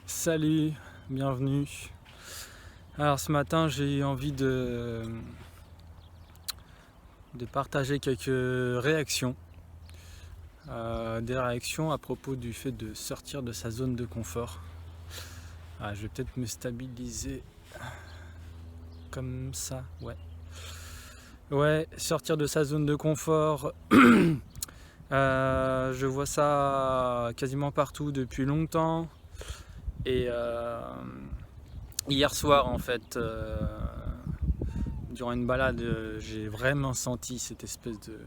Salut, bienvenue. Alors ce matin j'ai eu envie de partager quelques réactions. Des réactions à propos du fait de sortir de sa zone de confort. Je vais peut-être me stabiliser comme ça, ouais. Ouais, sortir de sa zone de confort. Je vois ça quasiment partout depuis longtemps. Et hier soir en fait, durant une balade, j'ai vraiment senti cette espèce de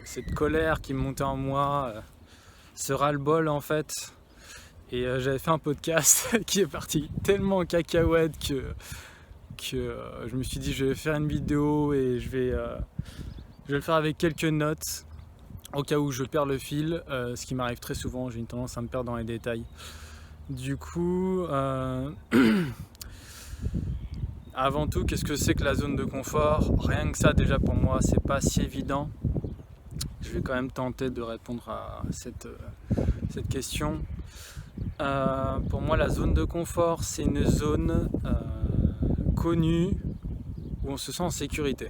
cette colère qui montait en moi, ce ras-le-bol en fait. Et j'avais fait un podcast qui est parti tellement en cacahuète que je me suis dit je vais faire une vidéo et je vais le faire avec quelques notes au cas où je perds le fil, ce qui m'arrive très souvent, j'ai une tendance à me perdre dans les détails. Du coup, avant tout, qu'est-ce que c'est que la zone de confort? Rien que ça, déjà pour moi, c'est pas si évident. Je vais quand même tenter de répondre à cette question. Pour moi, la zone de confort, c'est une zone connue où on se sent en sécurité.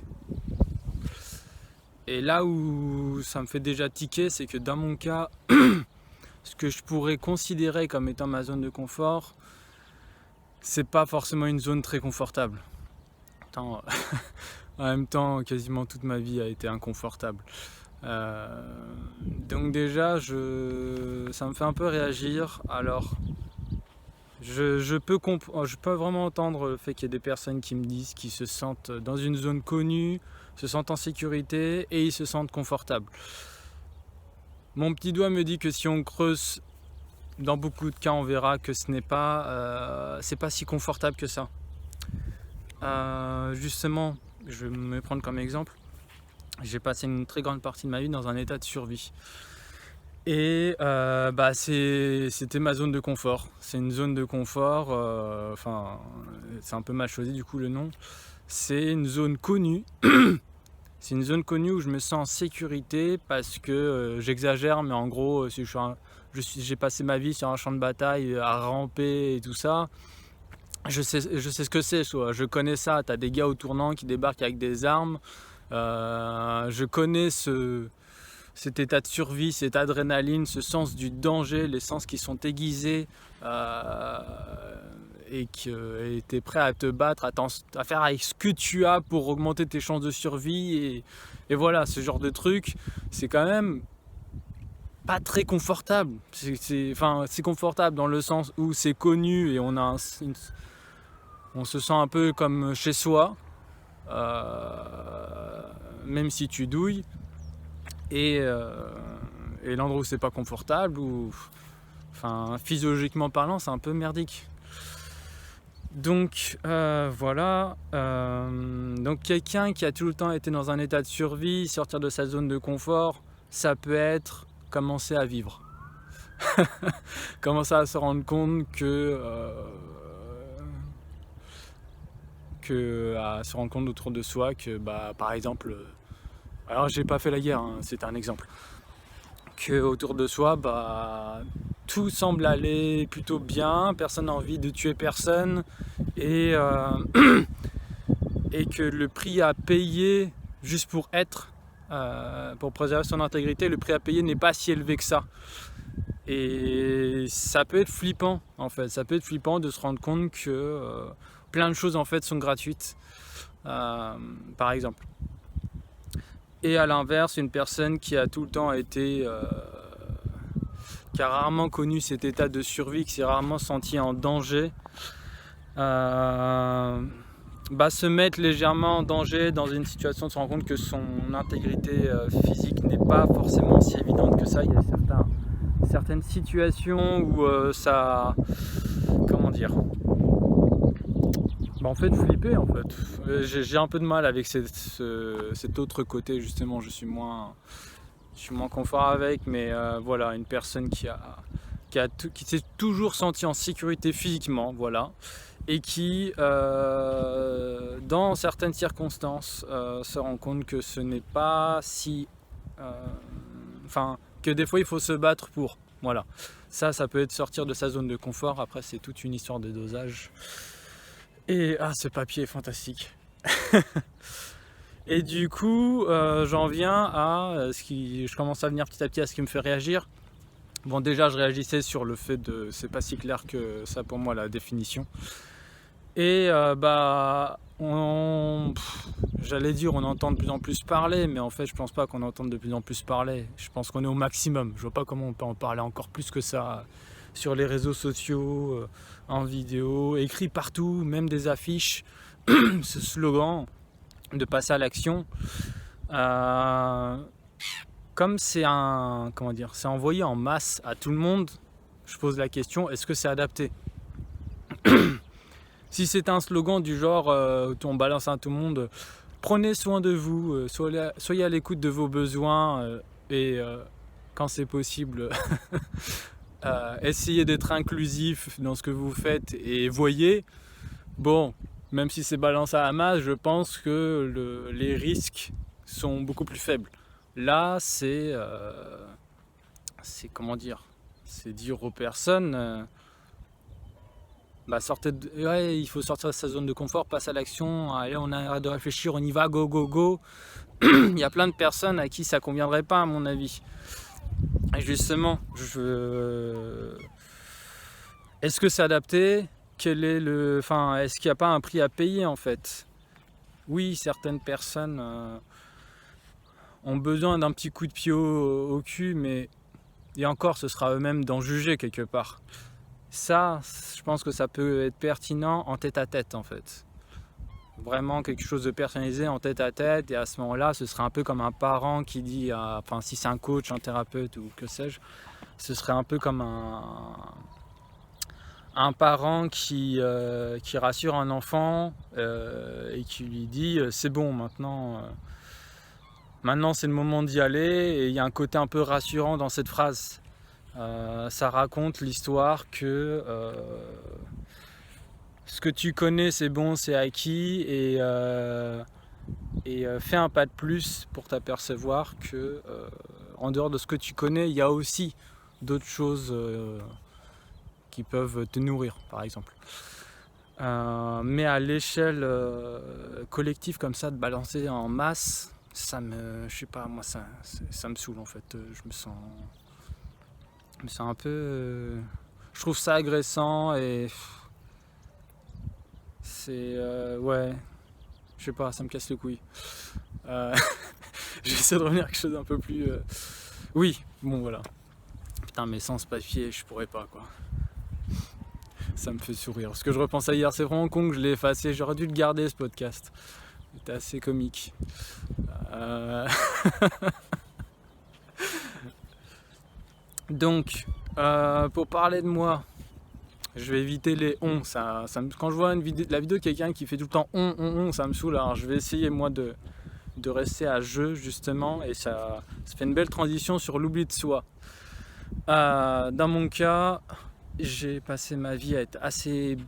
Et là où ça me fait déjà tiquer, c'est que dans mon cas, ce que je pourrais considérer comme étant ma zone de confort, c'est pas forcément une zone très confortable. En même temps, quasiment toute ma vie a été inconfortable. Donc déjà, ça me fait un peu réagir. Alors, je peux vraiment entendre le fait qu'il y ait des personnes qui me disent qu'ils se sentent dans une zone connue, se sentent en sécurité et ils se sentent confortables. Mon petit doigt me dit que si on creuse, dans beaucoup de cas, on verra que c'est pas si confortable que ça. Justement, je vais me prendre comme exemple. J'ai passé une très grande partie de ma vie dans un état de survie. Et c'était ma zone de confort. C'est une zone de confort, c'est un peu mal choisi du coup le nom. C'est une zone connue. C'est une zone connue où je me sens en sécurité parce que j'exagère, mais en gros, si j'ai passé ma vie sur un champ de bataille à ramper et tout ça. Je sais ce que c'est, je connais ça. T'as des gars au tournant qui débarquent avec des armes. Je connais cet état de survie, cette adrénaline, ce sens du danger, les sens qui sont aiguisés et tu es prêt à te battre, à faire avec ce que tu as pour augmenter tes chances de survie. Et voilà, ce genre de truc, c'est quand même pas très confortable. C'est confortable dans le sens où c'est connu et on se sent un peu comme chez soi, même si tu douilles. Et l'endroit où c'est pas confortable, physiologiquement parlant, c'est un peu merdique. Donc voilà. Donc quelqu'un qui a tout le temps été dans un état de survie, sortir de sa zone de confort, ça peut être commencer à vivre. Commencer à se rendre compte à se rendre compte autour de soi que par exemple, alors j'ai pas fait la guerre, hein, c'est un exemple, que autour de soi tout semble aller plutôt bien, personne n'a envie de tuer personne et que le prix à payer juste pour être, pour préserver son intégrité, le prix à payer n'est pas si élevé que ça. Et ça peut être flippant en fait, ça peut être flippant de se rendre compte que plein de choses en fait sont gratuites, par exemple. Et à l'inverse, une personne qui a tout le temps été, qui a rarement connu cet état de survie, qui s'est rarement senti en danger, se mettre légèrement en danger dans une situation, de se rendre compte que son intégrité physique n'est pas forcément si évidente que ça. Il y a certaines situations où comment dire, en fait flipper en fait. J'ai un peu de mal avec cet autre côté justement, je suis moins confort avec, mais voilà, une personne qui s'est toujours senti en sécurité physiquement, voilà, et qui dans certaines circonstances se rend compte que ce n'est pas si que des fois il faut se battre pour. Voilà, ça peut être sortir de sa zone de confort. Après, c'est toute une histoire de dosage. Et ce papier est fantastique. Et du coup, j'en viens à je commence à venir petit à petit à ce qui me fait réagir. Bon, déjà, je réagissais sur le fait de, c'est pas si clair que ça pour moi la définition. Et j'allais dire on entend de plus en plus parler, mais en fait je pense pas qu'on entende de plus en plus parler. Je pense qu'on est au maximum. Je vois pas comment on peut en parler encore plus que ça sur les réseaux sociaux, en vidéo, écrit partout, même des affiches. Ce slogan de passer à l'action, comme c'est c'est envoyé en masse à tout le monde, je pose la question, est-ce que c'est adapté? Si c'est un slogan du genre où on balance à tout le monde, prenez soin de vous, soyez à l'écoute de vos besoins et quand c'est possible, essayez d'être inclusif dans ce que vous faites et voyez, bon, même si c'est balancé à la masse, je pense que les risques sont beaucoup plus faibles. Là, c'est comment dire, c'est dire aux personnes, il faut sortir de sa zone de confort, passe à l'action, allez, on arrête de réfléchir, on y va, go, go, go. Il y a plein de personnes à qui ça conviendrait pas, à mon avis. Et justement, est-ce que c'est adapté? Est-ce qu'il n'y a pas un prix à payer en fait? Oui, certaines personnes ont besoin d'un petit coup de pied au cul, mais et encore, ce sera eux-mêmes d'en juger quelque part. Ça, je pense que ça peut être pertinent en tête-à-tête en fait. Vraiment quelque chose de personnalisé en tête-à-tête, et à ce moment-là, ce serait un peu comme un parent qui dit, si c'est un coach, un thérapeute ou que sais-je, ce serait un peu comme un parent qui rassure un enfant et qui lui dit c'est bon, maintenant c'est le moment d'y aller. Et il y a un côté un peu rassurant dans cette phrase. Ça raconte l'histoire que ce que tu connais c'est bon, c'est acquis, et fais un pas de plus pour t'apercevoir que en dehors de ce que tu connais, il y a aussi d'autres choses qui peuvent te nourrir, par exemple. Mais à l'échelle collective comme ça, de balancer en masse, je sais pas, moi ça me saoule en fait. Je me sens un peu, je trouve ça agressant et c'est ouais, je sais pas, ça me casse les couilles. J'essaie de revenir à quelque chose d'un peu plus oui, bon voilà. Putain, mais sans ce papier, je pourrais pas quoi. Ça me fait sourire. Ce que je repensais hier, c'est vraiment con que je l'ai effacé. J'aurais dû le garder ce podcast. C'était assez comique. Donc, pour parler de moi, je vais éviter les on. Quand je vois la vidéo de quelqu'un qui fait tout le temps on, ça me saoule. Alors je vais essayer moi de rester à je justement, et ça fait une belle transition sur l'oubli de soi. Dans mon cas, j'ai passé ma vie à être assez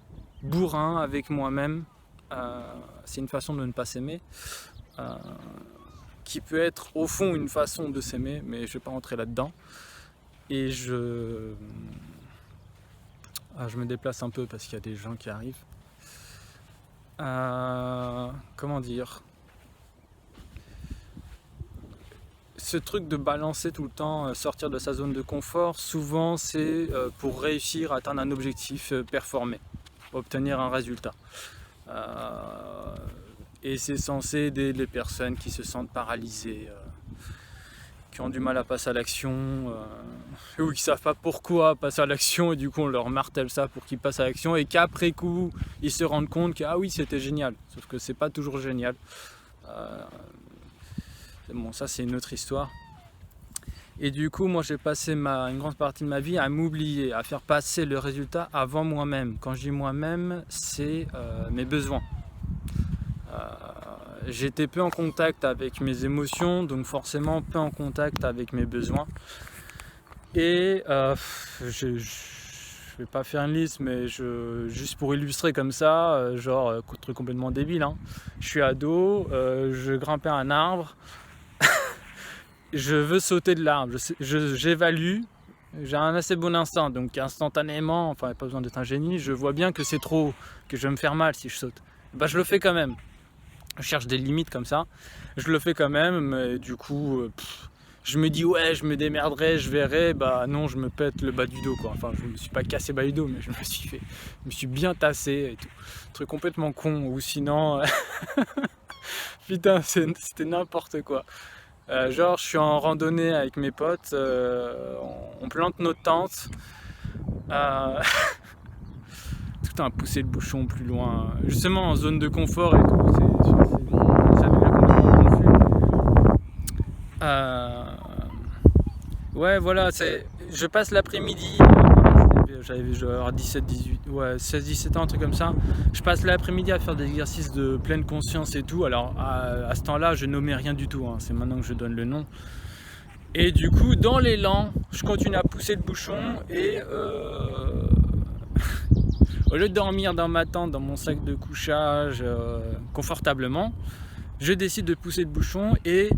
bourrin avec moi-même. C'est une façon de ne pas s'aimer, qui peut être au fond une façon de s'aimer, mais je ne vais pas rentrer là-dedans. Et je me déplace un peu parce qu'il y a des gens qui arrivent. Comment dire ? Ce truc de balancer tout le temps, sortir de sa zone de confort, souvent c'est pour réussir à atteindre un objectif, performer, obtenir un résultat. Et c'est censé aider les personnes qui se sentent paralysées, qui ont du mal à passer à l'action, ou qui ne savent pas pourquoi passer à l'action, et du coup on leur martèle ça pour qu'ils passent à l'action, et qu'après coup ils se rendent compte que ah oui c'était génial, sauf que c'est pas toujours génial. Bon, ça c'est une autre histoire. Et du coup, moi j'ai passé une grande partie de ma vie à m'oublier, à faire passer le résultat avant moi-même. Quand je dis moi-même, c'est mes besoins. J'étais peu en contact avec mes émotions, donc forcément peu en contact avec mes besoins. Et je vais pas faire une liste, mais juste pour illustrer comme ça, truc complètement débile, hein. Je suis ado, je grimpais un arbre. je veux sauter de l'arbre, j'évalue, j'ai un assez bon instinct, donc instantanément, enfin pas besoin d'être un génie, je vois bien que c'est trop haut, que je vais me faire mal si je saute. Bah je le fais quand même, je cherche des limites comme ça, je le fais quand même, mais du coup, je me dis ouais, je me démerderai, je verrai, bah non, je me pète le bas du dos quoi. Enfin, je me suis pas cassé le bas du dos, mais je me suis bien tassé et tout. Truc complètement con, ou sinon, putain, c'était n'importe quoi. Genre, je suis en randonnée avec mes potes, on plante notre tente. Tout a poussé le bouchon plus loin, justement en zone de confort et tout. Ça devient complètement confus. Ouais, voilà, je passe l'après-midi, j'avais 17, 18, ouais, 16, 17 ans, un truc comme ça. Je passe l'après-midi à faire des exercices de pleine conscience et tout. Alors, à ce temps-là, je nommais rien du tout, hein. C'est maintenant que je donne le nom. Et du coup, dans l'élan, je continue à pousser le bouchon et au lieu de dormir dans ma tente, dans mon sac de couchage, confortablement, je décide de pousser le bouchon et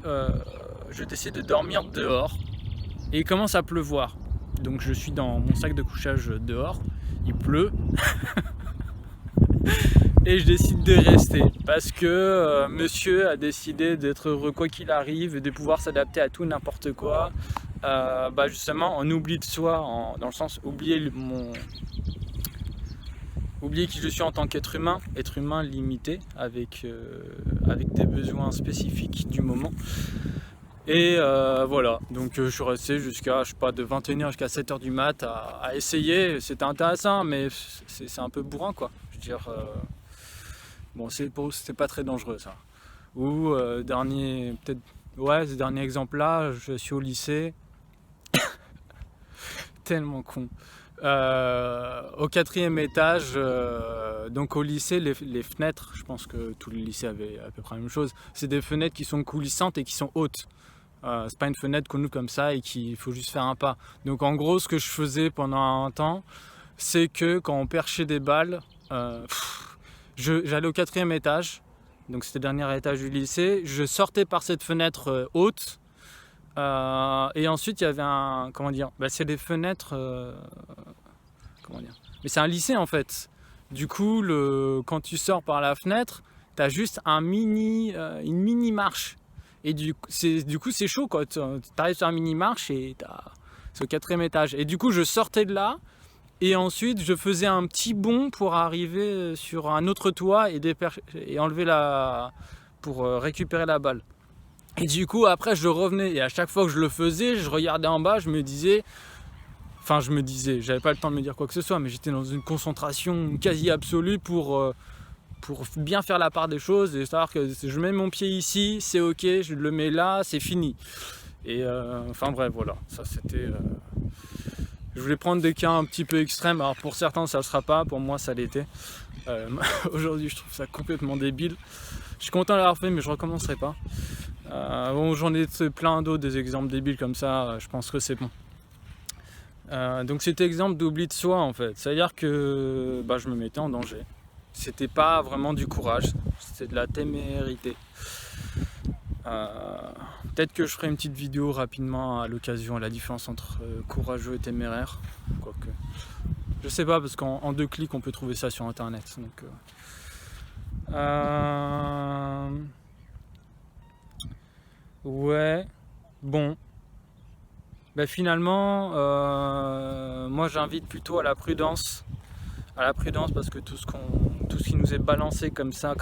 je décide de dormir dehors. Et il commence à pleuvoir. Donc je suis dans mon sac de couchage dehors, il pleut. Et je décide de rester parce que monsieur a décidé d'être heureux quoi qu'il arrive et de pouvoir s'adapter à tout n'importe quoi. Bah justement, on oublie de soi, dans le sens oublier qui je suis en tant qu'être humain limité avec des besoins spécifiques du moment. Et voilà, donc je suis resté jusqu'à, je sais pas, de 21h jusqu'à 7h du mat à essayer. C'était intéressant, mais c'est un peu bourrin quoi. Je veux dire, bon, c'était pas très dangereux ça. Ou ce dernier exemple là, je suis au lycée. Tellement con. Au 4e étage, donc au lycée, les fenêtres, je pense que tous les lycées avaient à peu près la même chose, c'est des fenêtres qui sont coulissantes et qui sont hautes. C'est pas une fenêtre qu'on ouvre comme ça et qu'il faut juste faire un pas. Donc en gros, ce que je faisais pendant un temps, c'est que quand on perchait des balles, j'allais au 4e étage, donc c'était le dernier étage du lycée, je sortais par cette fenêtre haute, et ensuite il y avait c'est des fenêtres, mais c'est un lycée en fait. Du coup, quand tu sors par la fenêtre, t'as juste une mini marche. Et du coup, c'est chaud quoi. T'arrives sur un mini marche et c'est au 4e étage. Et du coup, je sortais de là et ensuite je faisais un petit bond pour arriver sur un autre toit et enlever pour récupérer la balle. Et du coup, après, je revenais et à chaque fois que je le faisais, je regardais en bas, j'avais pas le temps de me dire quoi que ce soit, mais j'étais dans une concentration quasi absolue pour bien faire la part des choses et savoir que je mets mon pied ici, c'est ok, je le mets là, c'est fini. Et enfin bref, voilà, ça c'était... Je voulais prendre des cas un petit peu extrêmes, alors pour certains ça ne sera pas, pour moi ça l'était. Aujourd'hui je trouve ça complètement débile. Je suis content d'avoir fait, mais je recommencerai pas. Bon, j'en ai plein d'autres, des exemples débiles comme ça, je pense que c'est bon. Donc cet exemple d'oubli de soi en fait, c'est-à-dire que je me mettais en danger. C'était pas vraiment du courage, c'était de la témérité. Peut-être que je ferai une petite vidéo rapidement à l'occasion, la différence entre courageux et téméraire. Quoique, je sais pas, parce qu'en 2 clics on peut trouver ça sur internet. Donc, ouais, bon. Finalement, moi j'invite plutôt à la prudence. Parce que tout ce qui nous est balancé comme ça,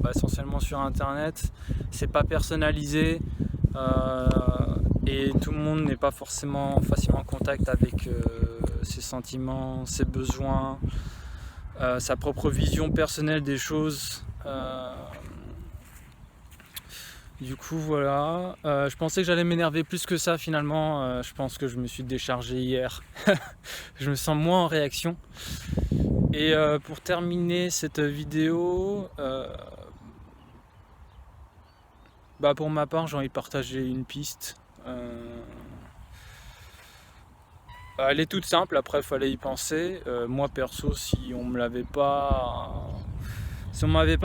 essentiellement sur internet, c'est pas personnalisé et tout le monde n'est pas forcément facilement en contact avec ses sentiments, ses besoins, sa propre vision personnelle des choses. Du coup voilà, je pensais que j'allais m'énerver plus que ça finalement, je pense que je me suis déchargé hier, je me sens moins en réaction. Et pour terminer cette vidéo, pour ma part j'ai envie de partager une piste. Elle est toute simple, après il fallait y penser. Moi perso, si on m'avait pas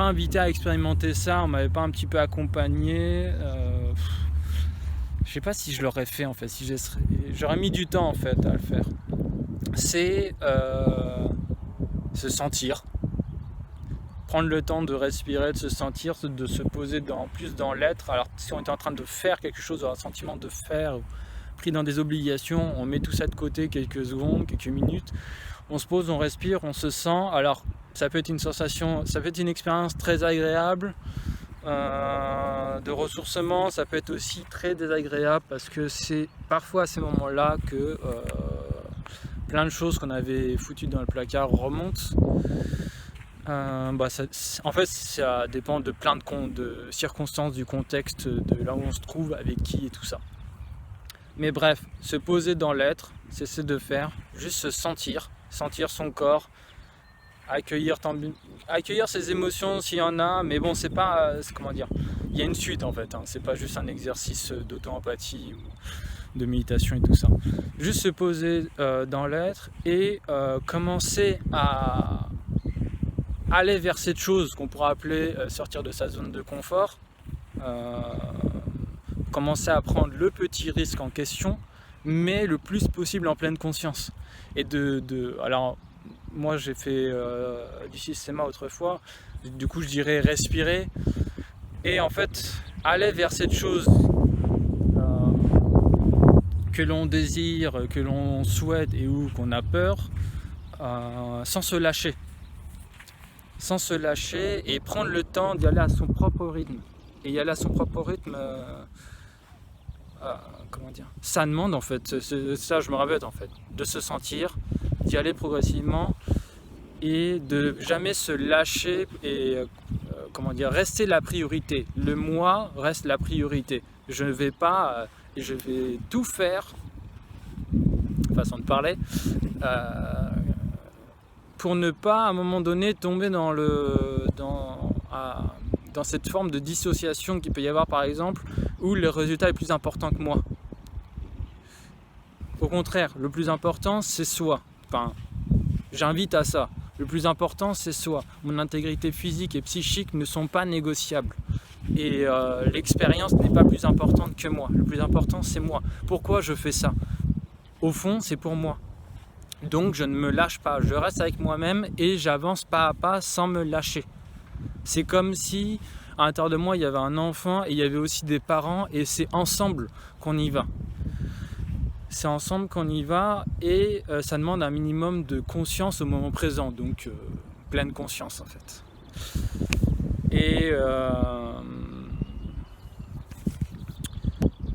invité à expérimenter ça, on m'avait pas un petit peu accompagné, je sais pas si je l'aurais fait en fait, si j'aurais mis du temps en fait à le faire. C'est se sentir, prendre le temps de respirer, de se sentir, de se poser plus dans l'être. Alors si on est en train de faire quelque chose, on a un sentiment de faire, pris dans des obligations, on met tout ça de côté quelques secondes, quelques minutes, on se pose, on respire, on se sent. Alors ça peut être une sensation, ça peut être une expérience très agréable de ressourcement, ça peut être aussi très désagréable parce que c'est parfois à ces moments-là que plein de choses qu'on avait foutues dans le placard remontent. En fait, ça dépend de plein de circonstances, du contexte, de là où on se trouve, avec qui et tout ça. Mais bref, se poser dans l'être, cesser de faire, juste se sentir son corps, accueillir ses émotions s'il y en a, mais bon, c'est pas, comment dire, il y a une suite en fait, hein, c'est pas juste un exercice d'auto-empathie ou de méditation et tout ça. Juste se poser dans l'être et commencer à aller vers cette chose qu'on pourrait appeler sortir de sa zone de confort, commencer à prendre le petit risque en question, mais le plus possible en pleine conscience. Et alors, moi j'ai fait du systéma autrefois, du coup je dirais respirer, et en fait aller vers cette chose que l'on désire, que l'on souhaite et ou qu'on a peur, sans se lâcher. Sans se lâcher et prendre le temps d'y aller à son propre rythme. Et y aller à son propre rythme, comment dire, ça demande en fait, ça je me répète en fait, de se sentir, d'y aller progressivement et de jamais se lâcher et comment dire, rester la priorité. Le moi reste la priorité. Je ne vais pas et je vais tout faire, façon de parler, pour ne pas à un moment donné tomber dans cette forme de dissociation qu'il peut y avoir par exemple où le résultat est plus important que moi. Au contraire, le plus important c'est soi. Enfin, j'invite à ça. Le plus important c'est soi. Mon intégrité physique et psychique ne sont pas négociables. Et l'expérience n'est pas plus importante que moi. Le plus important c'est moi. Pourquoi je fais ça? Au fond c'est pour moi. Donc je ne me lâche pas, je reste avec moi-même et j'avance pas à pas sans me lâcher. C'est comme si à l'intérieur de moi il y avait un enfant et il y avait aussi des parents et c'est ensemble qu'on y va. C'est ensemble qu'on y va et ça demande un minimum de conscience au moment présent, donc pleine conscience en fait.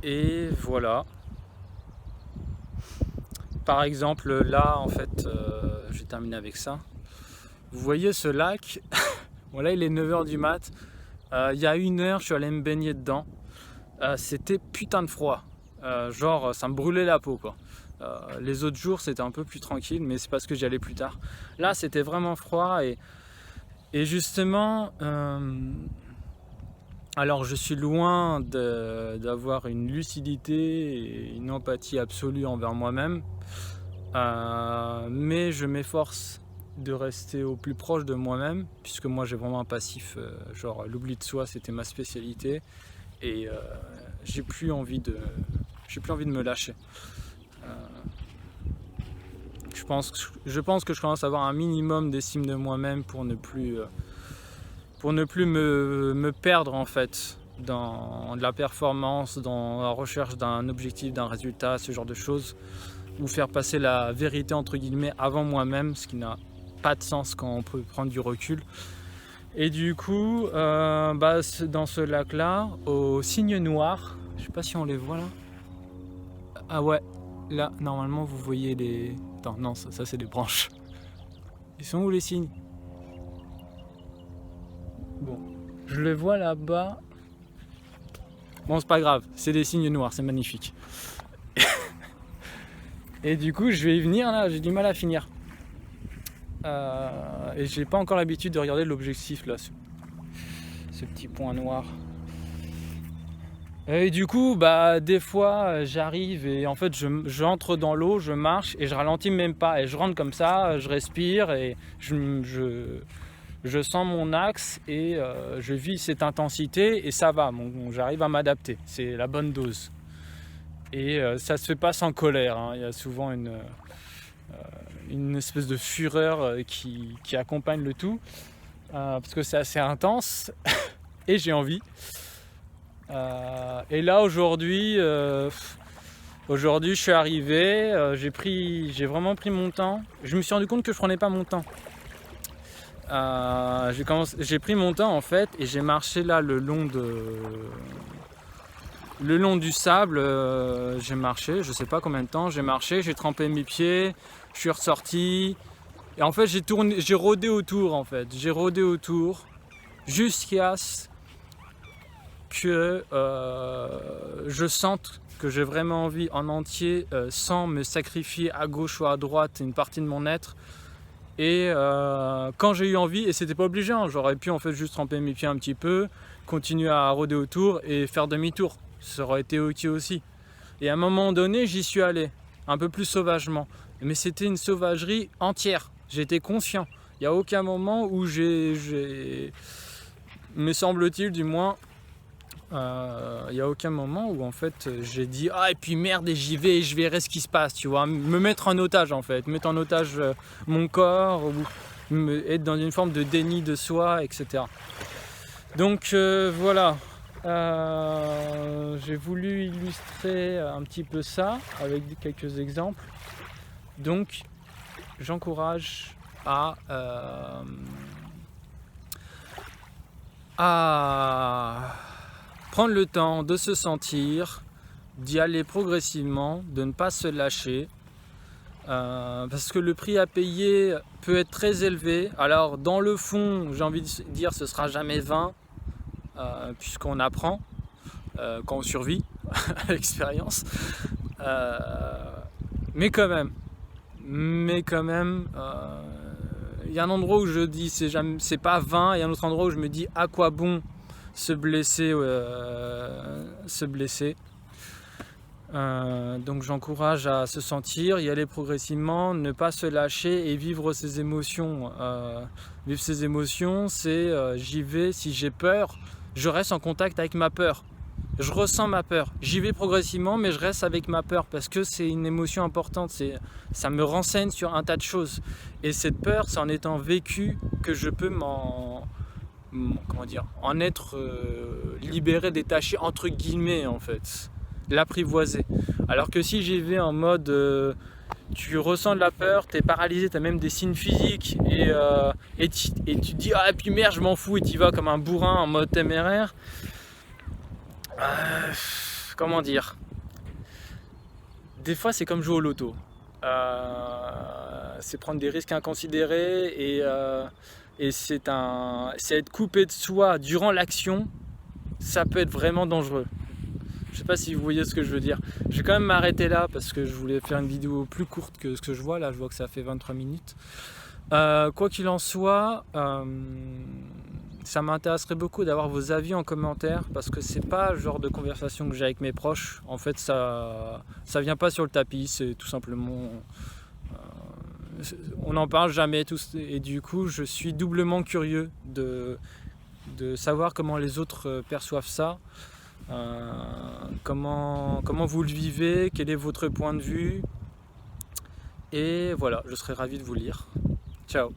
Et voilà. Par exemple, là, en fait, je vais terminer avec ça. Vous voyez ce lac? Bon, là, il est 9h du mat. Il y a 1 heure, je suis allé me baigner dedans. C'était putain de froid. Genre, ça me brûlait la peau, quoi. Les autres jours, c'était un peu plus tranquille, mais c'est parce que j'y allais plus tard. Là, c'était vraiment froid. Et justement, alors je suis loin d'avoir une lucidité et une empathie absolue envers moi-même, mais je m'efforce de rester au plus proche de moi-même, puisque moi j'ai vraiment un passif, genre l'oubli de soi c'était ma spécialité, et j'ai plus envie de me lâcher. Je pense que je commence à avoir un minimum d'estime de moi-même pour ne plus me perdre en fait dans de la performance, dans la recherche d'un objectif, d'un résultat, ce genre de choses, ou faire passer la vérité entre guillemets avant moi-même, ce qui n'a pas de sens quand on peut prendre du recul. Et du coup, dans ce lac-là, au cygne noir, je sais pas si on les voit là. Ah ouais, là normalement vous voyez les... Attends, non, ça c'est des branches. Ils sont où les cygnes? Bon, je le vois là-bas. Bon, c'est pas grave, c'est des cygnes noirs, c'est magnifique. Et du coup, je vais y venir là, j'ai du mal à finir. Et j'ai pas encore l'habitude de regarder l'objectif là, ce petit point noir. Et du coup, des fois, j'arrive et en fait, j'entre dans l'eau, je marche et je ralentis même pas. Et je rentre comme ça, je respire et je sens mon axe et je vis cette intensité et ça va, j'arrive à m'adapter, c'est la bonne dose. Et ça se fait pas sans colère, hein. Il y a souvent une espèce de fureur qui accompagne le tout, parce que c'est assez intense et j'ai envie. Et là aujourd'hui, je suis arrivé, j'ai vraiment pris mon temps. Je me suis rendu compte que je prenais pas mon temps. J'ai pris mon temps en fait et j'ai marché là le long du sable. J'ai marché, je sais pas combien de temps j'ai marché, j'ai trempé mes pieds, je suis ressorti et en fait j'ai rôdé autour jusqu'à ce que je sente que j'ai vraiment envie en entier, sans me sacrifier à gauche ou à droite une partie de mon être. Et quand j'ai eu envie, et c'était pas obligé, hein, j'aurais pu en fait juste tremper mes pieds un petit peu, continuer à rôder autour et faire demi-tour, ça aurait été ok aussi. Et à un moment donné, j'y suis allé, un peu plus sauvagement, mais c'était une sauvagerie entière, j'étais conscient. Il n'y a aucun moment où me semble-t-il du moins, il n'y a aucun moment où en fait j'ai dit ah et puis merde et j'y vais et je verrai ce qui se passe, tu vois, me mettre en otage en fait, mettre en otage mon corps ou être dans une forme de déni de soi, etc. Donc voilà, j'ai voulu illustrer un petit peu ça avec quelques exemples. Donc j'encourage à prendre le temps de se sentir, d'y aller progressivement, de ne pas se lâcher, parce que le prix à payer peut être très élevé. Alors dans le fond, j'ai envie de dire ce sera jamais vain, puisqu'on apprend quand on survit à l'expérience, mais quand même, il y a un endroit où je dis c'est pas vain, et un autre endroit où je me dis à quoi bon se blesser. Donc j'encourage à se sentir, y aller progressivement, ne pas se lâcher et vivre ses émotions. Vivre ses émotions, c'est j'y vais, si j'ai peur, je reste en contact avec ma peur. Je ressens ma peur, j'y vais progressivement, mais je reste avec ma peur parce que c'est une émotion importante, ça me renseigne sur un tas de choses. Et cette peur, c'est en étant vécu que je peux en être libéré, détaché, entre guillemets en fait, l'apprivoiser. Alors que si j'y vais en mode tu ressens de la peur, t'es paralysé, t'as même des signes physiques et tu te dis ah et puis merde je m'en fous et tu vas comme un bourrin en mode téméraire. Comment dire, des fois c'est comme jouer au loto, c'est prendre des risques inconsidérés et c'est être coupé de soi durant l'action, ça peut être vraiment dangereux. Je sais pas si vous voyez ce que je veux dire. Je vais quand même m'arrêter là parce que je voulais faire une vidéo plus courte que ce que je vois là, je vois que ça fait 23 minutes. Quoi qu'il en soit, ça m'intéresserait beaucoup d'avoir vos avis en commentaire parce que c'est pas le genre de conversation que j'ai avec mes proches. En fait, ça vient pas sur le tapis, c'est tout simplement on n'en parle jamais tous et du coup, je suis doublement curieux de savoir comment les autres perçoivent ça. Comment vous le vivez, quel est votre point de vue, et voilà, je serais ravi de vous lire. Ciao.